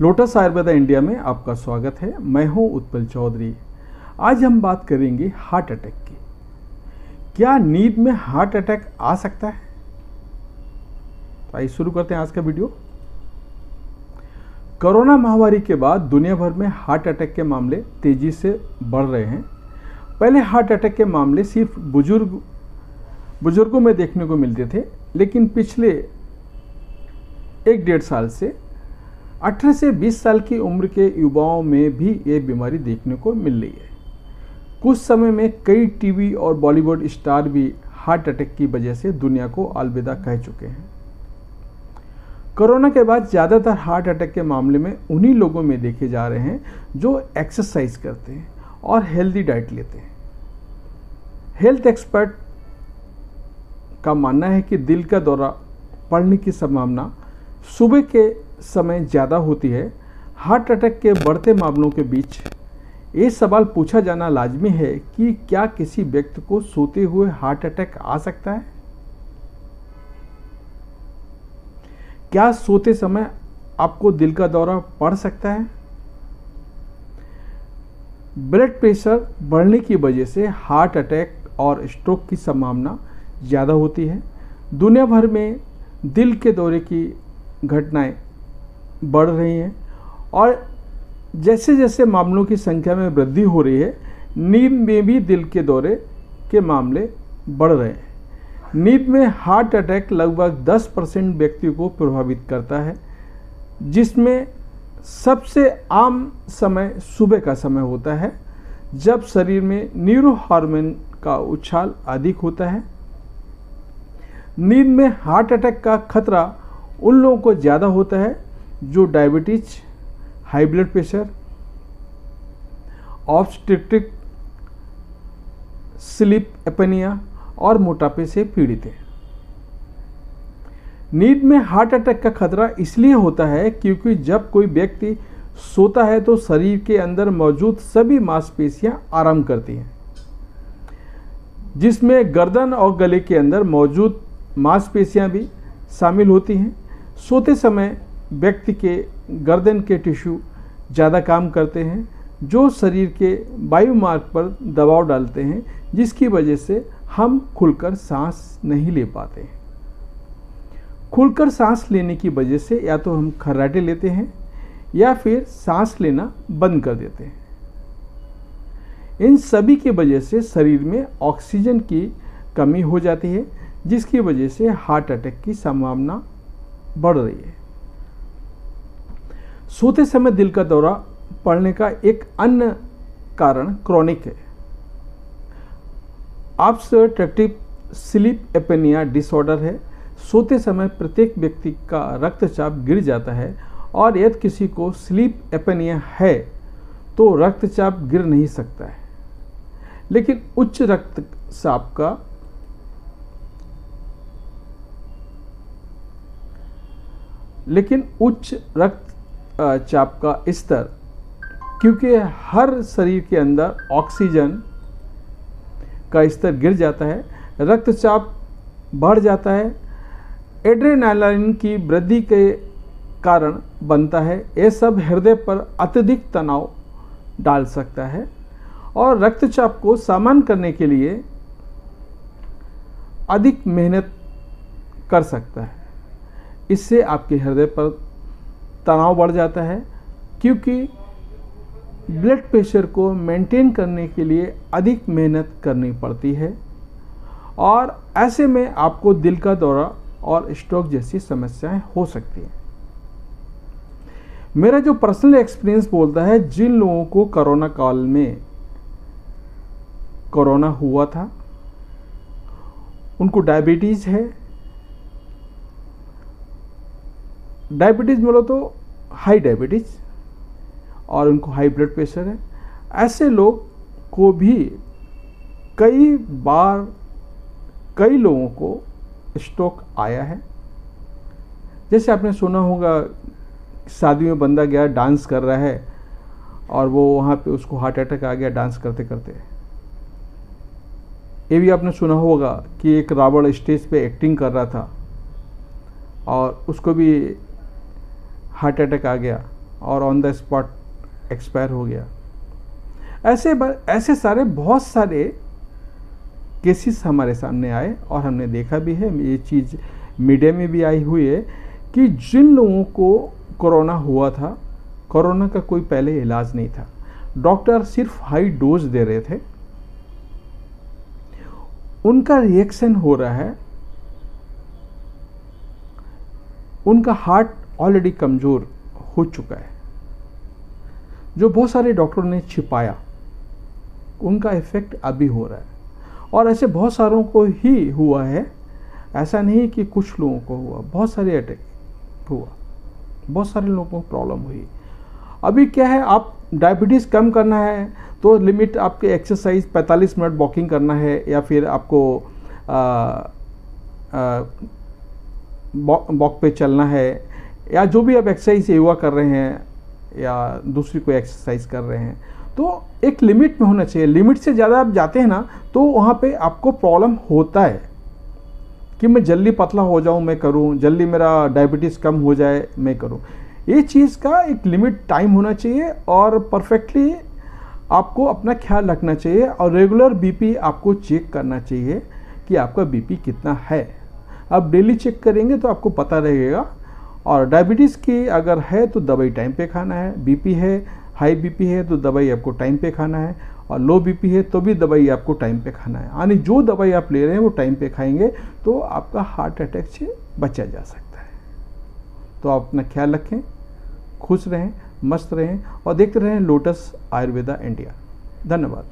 Lotus Ayurveda India में आपका स्वागत है। मैं हूं उत्पल चौधरी। आज हम बात करेंगे हार्ट अटैक की। क्या नींद में हार्ट अटैक आ सकता है? तो आइए शुरू करते हैं आज का वीडियो। कोरोना महामारी के बाद दुनिया भर में हार्ट अटैक के मामले तेजी से बढ़ रहे हैं। पहले हार्ट अटैक के मामले सिर्फ बुजुर्गों में देखने को मिलते थे, लेकिन पिछले 1-1.5 साल से 18 से 20 साल की उम्र के युवाओं में भी ये बीमारी देखने को मिल रही है। कुछ समय में कई टीवी और बॉलीवुड स्टार भी हार्ट अटैक की वजह से दुनिया को अलविदा कह चुके हैं। कोरोना के बाद ज़्यादातर हार्ट अटैक के मामले में उन्हीं लोगों में देखे जा रहे हैं जो एक्सरसाइज करते हैं और हेल्दी डाइट लेते हैं। हेल्थ एक्सपर्ट का मानना है कि दिल का दौरा पड़ने की संभावना सुबह के समय ज़्यादा होती है। हार्ट अटैक के बढ़ते मामलों के बीच ये सवाल पूछा जाना लाजमी है कि क्या किसी व्यक्ति को सोते हुए हार्ट अटैक आ सकता है? क्या सोते समय आपको दिल का दौरा पड़ सकता है? ब्लड प्रेशर बढ़ने की वजह से हार्ट अटैक और स्ट्रोक की संभावना ज़्यादा होती है। दुनिया भर में दिल के दौरे की घटनाएं बढ़ रही हैं और जैसे जैसे मामलों की संख्या में वृद्धि हो रही है, नींद में भी दिल के दौरे के मामले बढ़ रहे हैं। नींद में हार्ट अटैक लगभग 10% व्यक्ति को प्रभावित करता है, जिसमें सबसे आम समय सुबह का समय होता है, जब शरीर में न्यूरो हार्मोन का उछाल अधिक होता है। नींद में हार्ट अटैक का खतरा उन लोगों को ज़्यादा होता है जो diabetes, high blood pressure, obstructive sleep apnoea और मोटापे से पीड़ित है। नींद में हार्ट अटैक का खतरा इसलिए होता है क्योंकि जब कोई व्यक्ति सोता है तो शरीर के अंदर मौजूद सभी मांसपेशियां आराम करती हैं, जिसमें गर्दन और गले के अंदर मौजूद मांसपेशियां भी शामिल होती हैं। सोते समय व्यक्ति के गर्दन के टिश्यू ज़्यादा काम करते हैं, जो शरीर के वायुमार्ग पर दबाव डालते हैं, जिसकी वजह से हम खुलकर सांस नहीं ले पाते हैं। खुलकर सांस लेने की वजह से या तो हम खर्राटे लेते हैं या फिर सांस लेना बंद कर देते हैं। इन सभी की वजह से शरीर में ऑक्सीजन की कमी हो जाती है, जिसकी वजह से हार्ट अटैक की संभावना बढ़ रही है। सोते समय दिल का दौरा पड़ने का एक अन्य कारण क्रॉनिक है ऑब्स्ट्रक्टिव स्लीप एपनिया डिसऑर्डर है। सोते समय प्रत्येक व्यक्ति का रक्तचाप गिर जाता है और यदि किसी को स्लीप एपनिया है तो रक्तचाप गिर नहीं सकता है, लेकिन उच्च रक्तचाप का स्तर, क्योंकि हर शरीर के अंदर ऑक्सीजन का स्तर गिर जाता है, रक्तचाप बढ़ जाता है, एड्रेनालाइन की वृद्धि के कारण बनता है। ये सब हृदय पर अत्यधिक तनाव डाल सकता है और रक्तचाप को सामान्य करने के लिए अधिक मेहनत कर सकता है। इससे आपके हृदय पर तनाव बढ़ जाता है, क्योंकि ब्लड प्रेशर को मेंटेन करने के लिए अधिक मेहनत करनी पड़ती है और ऐसे में आपको दिल का दौरा और स्ट्रोक जैसी समस्याएं हो सकती हैं। मेरा जो पर्सनल एक्सपीरियंस बोलता है, जिन लोगों को कोरोना काल में कोरोना हुआ था, उनको डायबिटीज़ है। डायबिटीज़ बोलो तो हाई डायबिटीज़, और उनको हाई ब्लड प्रेशर है। ऐसे लोग को भी कई बार कई लोगों को स्ट्रोक आया है। जैसे आपने सुना होगा, शादी में बंदा गया, डांस कर रहा है और वो वहाँ पे उसको हार्ट अटैक आ गया डांस करते करते। ये भी आपने सुना होगा कि एक रावण स्टेज पे एक्टिंग कर रहा था और उसको भी हार्ट अटैक आ गया और ऑन द स्पॉट एक्सपायर हो गया। ऐसे सारे बहुत सारे केसेस हमारे सामने आए और हमने देखा भी है, ये चीज़ मीडिया में भी आई हुई है कि जिन लोगों को कोरोना हुआ था, कोरोना का कोई पहले इलाज नहीं था, डॉक्टर सिर्फ हाई डोज दे रहे थे, उनका रिएक्शन हो रहा है, उनका हार्ट ऑलरेडी कमज़ोर हो चुका है, जो बहुत सारे डॉक्टरों ने छिपाया, उनका इफेक्ट अभी हो रहा है। और ऐसे बहुत सारों को ही हुआ है, ऐसा नहीं कि कुछ लोगों को हुआ, बहुत सारे अटैक हुआ, बहुत सारे लोगों को प्रॉब्लम हुई। अभी क्या है, आप डायबिटीज़ कम करना है तो लिमिट आपके एक्सरसाइज 45 मिनट वॉकिंग करना है, या फिर आपको वॉक पे चलना है, या जो भी आप एक्सरसाइज योगा कर रहे हैं या दूसरी कोई एक्सरसाइज कर रहे हैं, तो एक लिमिट में होना चाहिए। लिमिट से ज़्यादा आप जाते हैं ना तो वहाँ पे आपको प्रॉब्लम होता है कि मैं जल्दी पतला हो जाऊँ मैं करूँ, जल्दी मेरा डायबिटीज़ कम हो जाए मैं करूँ। ये चीज़ का एक लिमिट टाइम होना चाहिए और परफेक्टली आपको अपना ख्याल रखना चाहिए, और रेगुलर बीपी आपको चेक करना चाहिए कि आपका बीपी कितना है। आप डेली चेक करेंगे तो आपको पता रहेगा। और डायबिटीज़ की अगर है तो दवाई टाइम पे खाना है, बीपी है, हाई बीपी है तो दवाई आपको टाइम पे खाना है, और लो बीपी है तो भी दवाई आपको टाइम पे खाना है। यानी जो दवाई आप ले रहे हैं वो टाइम पे खाएंगे तो आपका हार्ट अटैक से बचा जा सकता है। तो आप अपना ख्याल रखें, खुश रहें, मस्त रहें और देखते रहें लोटस आयुर्वेदा इंडिया। धन्यवाद।